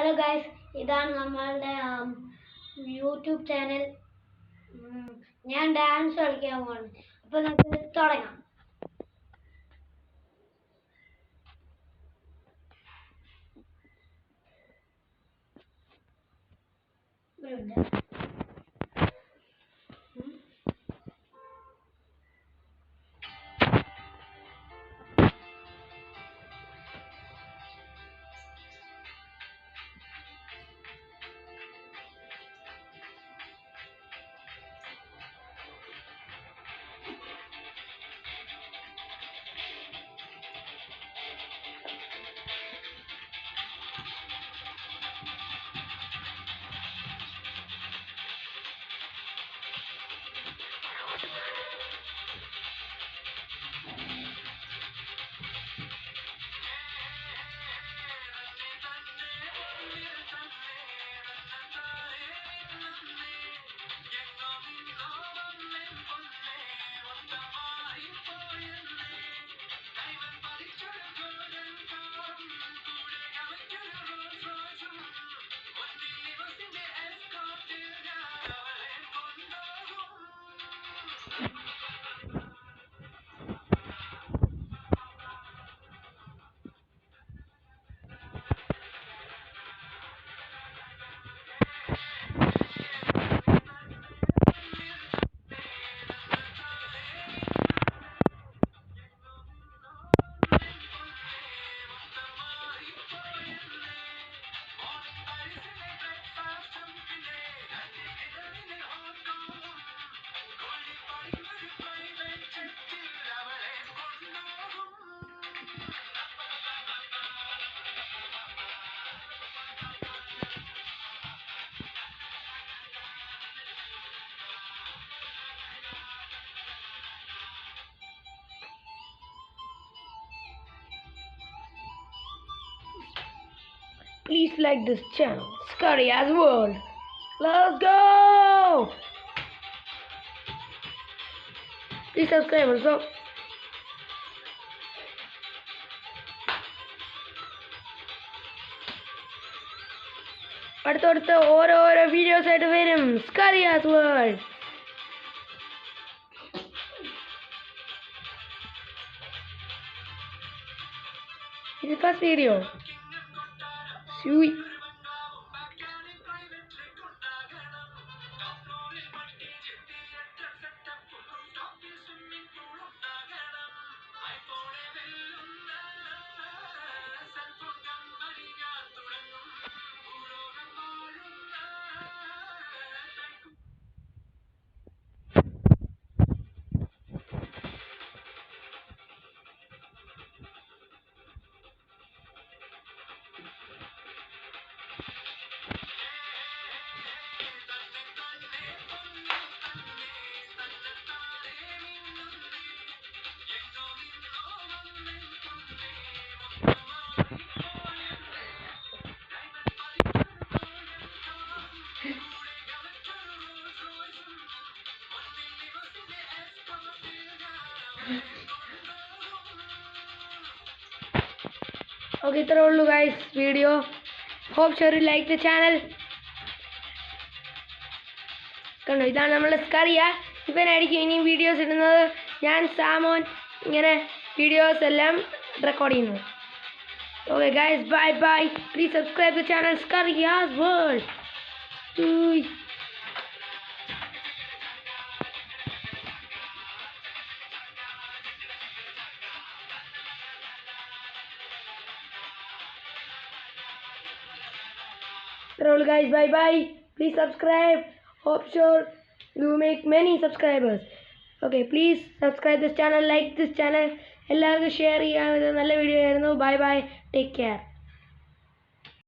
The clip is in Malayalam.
ഹലോ ഗൈസ്, ഇതാണ് നമ്മളുടെ യൂട്യൂബ് ചാനൽ. ഞാൻ ഡാൻസ് കളിക്കാൻ പോവാണ്. അപ്പോൾ നമുക്ക് തുടങ്ങാം. Please like this channel, Scaria's World. Let's go! Please subscribe also. അടുത്തടുത്ത ഓരോരോ വീഡിയോസ് ആയിട്ട് വരും. Scaria's World. This is the first video. Sweet. Okay, ഇത്രേ ഉള്ളൂ guys video. Hope sure you like the channel. കണ്ടോ, ഇതാണ് നമ്മുടെ സ്കറിയ. ഇവനായിരിക്കും ഇനി വീഡിയോസ് ഇടുന്നത്. ഞാൻ സാമോൻ ഇങ്ങനെ വീഡിയോസ് എല്ലാം റെക്കോർഡ് ചെയ്യുന്നു. Okay guys, bye bye. Please subscribe the channel Scaria's World. Hello guys, bye bye. Please subscribe. Hope sure you make many subscribers. Okay, please subscribe this channel, like this channel. എല്ലാവർക്കും ഷെയർ ചെയ്യാവുന്ന നല്ല വീഡിയോ ആയിരുന്നു. Bye bye, take care.